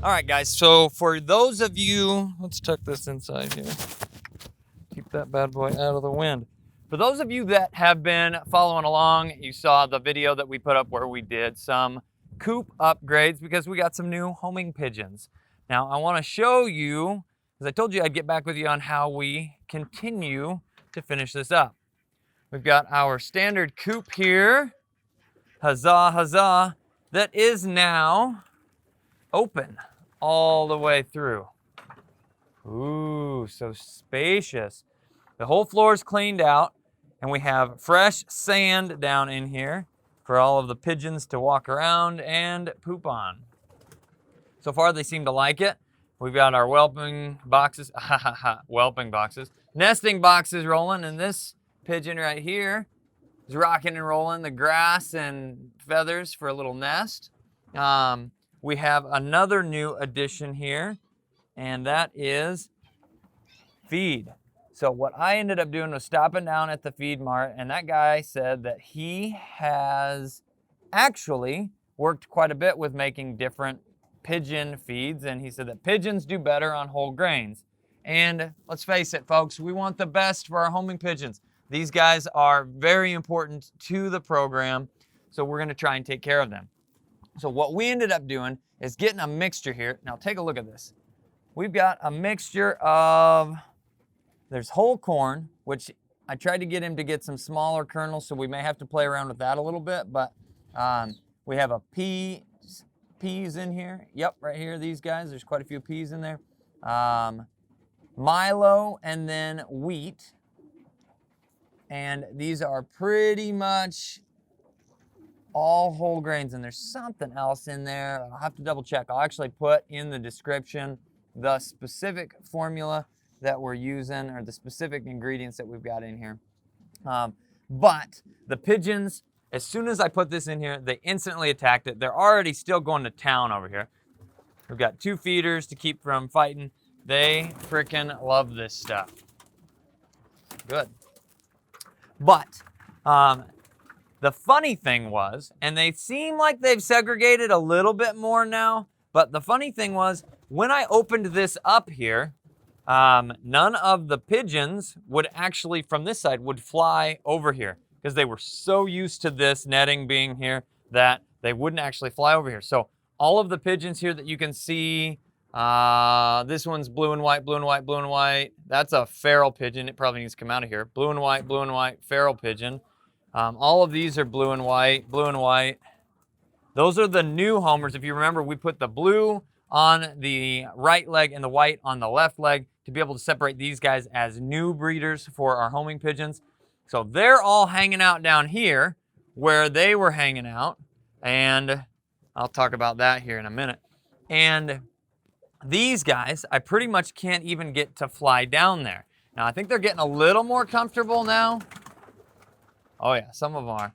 All right, guys, so for those of you, let's tuck this inside here. Keep that bad boy out of the wind. For those of you that have been following along, you saw the video that we put up where we did some coop upgrades because we got some new homing pigeons. Now, I want to show you, as I told you I'd get back with you on how we continue to finish this up. We've got our standard coop here, huzzah, huzzah, that is now open all the way through. Ooh, so spacious. The whole floor is cleaned out, and we have fresh sand down in here for all of the pigeons to walk around and poop on. So far, they seem to like it. We've got our whelping boxes, whelping boxes, nesting boxes rolling, and this pigeon right here is rocking and rolling the grass and feathers for a little nest. We have another new addition here, and that is feed. So what I ended up doing was stopping down at the feed mart, and that guy said that he has actually worked quite a bit with making different pigeon feeds, and he said that pigeons do better on whole grains. And let's face it, folks, we want the best for our homing pigeons. These guys are very important to the program, so we're gonna try and take care of them. So what we ended up doing is getting a mixture here. Now take a look at this. We've got a mixture of, there's whole corn, which I tried to get him to get some smaller kernels, so we may have to play around with that a little bit, but we have a peas in here. Yep, right here, these guys, there's quite a few peas in there. Milo and then wheat. And these are pretty much all whole grains, and there's something else in there. I'll have to double check. I'll actually put in the description the specific formula that we're using, or the specific ingredients that we've got in here. But the pigeons, as soon as I put this in here, they instantly attacked it. They're already still going to town over here. We've got 2 feeders to keep from fighting. They frickin' love this stuff. Good. But the funny thing was, and they seem like they've segregated a little bit more now, but the funny thing was, when I opened this up here, none of the pigeons would actually, from this side, would fly over here because they were so used to this netting being here that they wouldn't actually fly over here. So all of the pigeons here that you can see, this one's blue and white, blue and white, blue and white. That's a feral pigeon. It probably needs to come out of here. Blue and white, feral pigeon. All of these are blue and white, blue and white. Those are the new homers. If you remember, we put the blue on the right leg and the white on the left leg to be able to separate these guys as new breeders for our homing pigeons. So they're all hanging out down here where they were hanging out. And I'll talk about that here in a minute. And these guys, I pretty much can't even get to fly down there. Now, I think they're getting a little more comfortable now. Oh yeah, some of them are.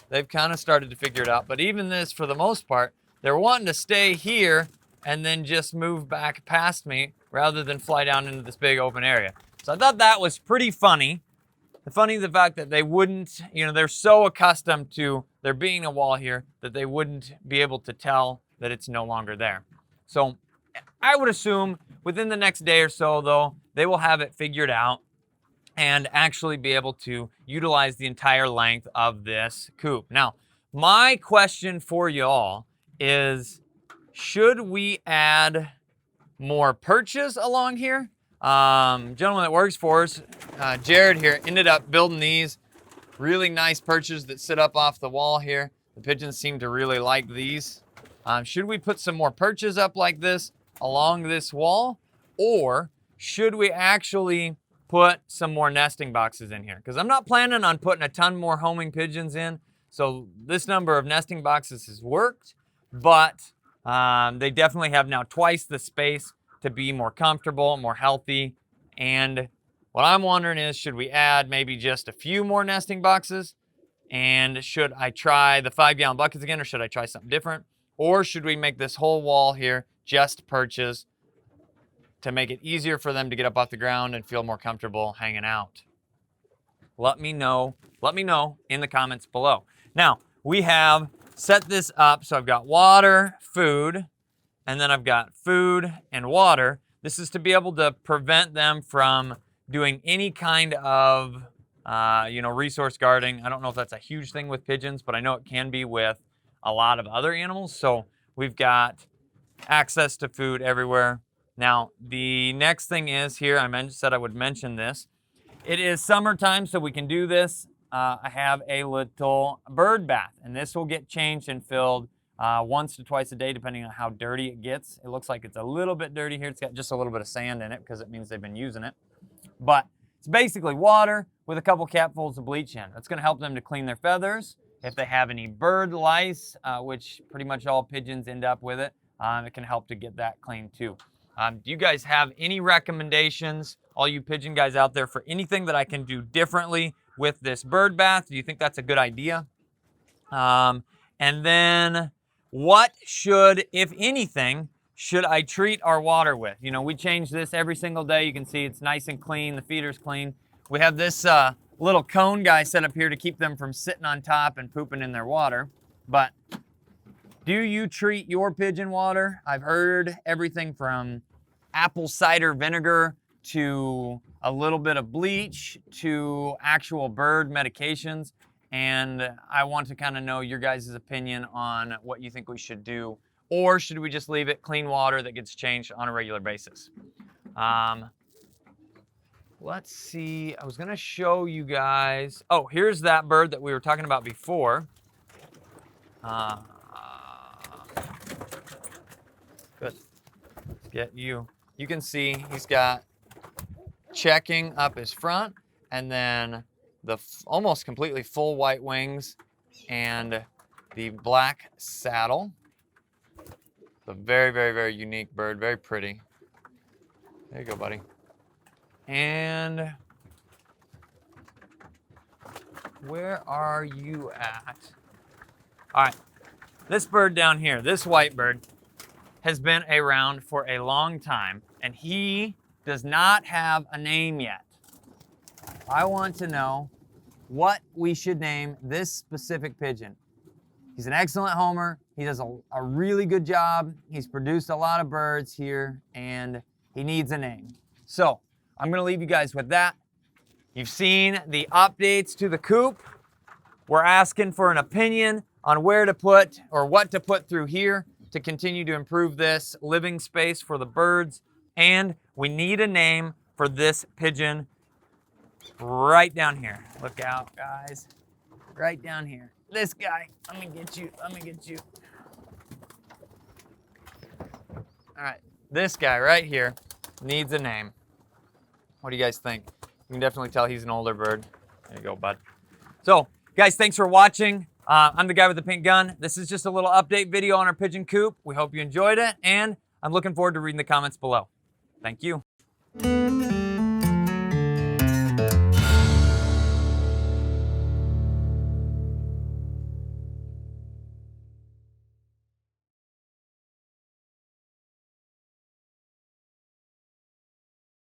They've kind of started to figure it out, but even this, for the most part, they're wanting to stay here and then just move back past me rather than fly down into this big open area. So I thought that was pretty funny. The fact that they wouldn't, they're so accustomed to there being a wall here that they wouldn't be able to tell that it's no longer there. So I would assume within the next day or so, though, they will have it figured out and actually be able to utilize the entire length of this coop. Now, my question for y'all is, should we add more perches along here? Gentleman that works for us, Jared here, ended up building these really nice perches that sit up off the wall here. The pigeons seem to really like these. Should we put some more perches up like this along this wall? Or should we actually put some more nesting boxes in here? Because I'm not planning on putting a ton more homing pigeons in. So this number of nesting boxes has worked, but they definitely have now twice the space to be more comfortable, more healthy. And what I'm wondering is, should we add maybe just a few more nesting boxes? And should I try the 5-gallon buckets again, or should I try something different? Or should we make this whole wall here just perches to make it easier for them to get up off the ground and feel more comfortable hanging out? Let me know in the comments below. Now, we have set this up, so I've got water, food, and then I've got food and water. This is to be able to prevent them from doing any kind of, resource guarding. I don't know if that's a huge thing with pigeons, but I know it can be with a lot of other animals. So we've got access to food everywhere. Now, the next thing is here, I said I would mention this. It is summertime, so we can do this. I have a little bird bath, and this will get changed and filled once to twice a day, depending on how dirty it gets. It looks like it's a little bit dirty here. It's got just a little bit of sand in it because it means they've been using it. But it's basically water with a couple capfuls of bleach in. That's going to help them to clean their feathers. If they have any bird lice, which pretty much all pigeons end up with it, it can help to get that clean too. Do you guys have any recommendations, all you pigeon guys out there, for anything that I can do differently with this bird bath? Do you think that's a good idea? And then what should, if anything, should I treat our water with? You know, we change this every single day. You can see it's nice and clean. The feeder's clean. We have this little cone guy set up here to keep them from sitting on top and pooping in their water. But do you treat your pigeon water? I've heard everything from apple cider vinegar to a little bit of bleach to actual bird medications. And I want to kind of know your guys' opinion on what you think we should do. Or should we just leave it clean water that gets changed on a regular basis? Let's see. I was going to show you guys. Oh, here's that bird that we were talking about before. Good. Let's get you. You can see he's got checking up his front, and then the almost completely full white wings and the black saddle. It's a very, very, very unique bird. Very pretty. There you go, buddy. And where are you at? All right. This bird down here, this white bird, has been around for a long time, and he does not have a name yet. I want to know what we should name this specific pigeon. He's an excellent homer. He does a really good job. He's produced a lot of birds here, and he needs a name. So I'm going to leave you guys with that. You've seen the updates to the coop. We're asking for an opinion on where to put or what to put through here to continue to improve this living space for the birds. And we need a name for this pigeon right down here. Look out, guys. Right down here. This guy. Let me get you. Let me get you. All right. This guy right here needs a name. What do you guys think? You can definitely tell he's an older bird. There you go, bud. So, guys, thanks for watching. I'm the guy with the pink gun. This is just a little update video on our pigeon coop. We hope you enjoyed it, and I'm looking forward to reading the comments below. Thank you.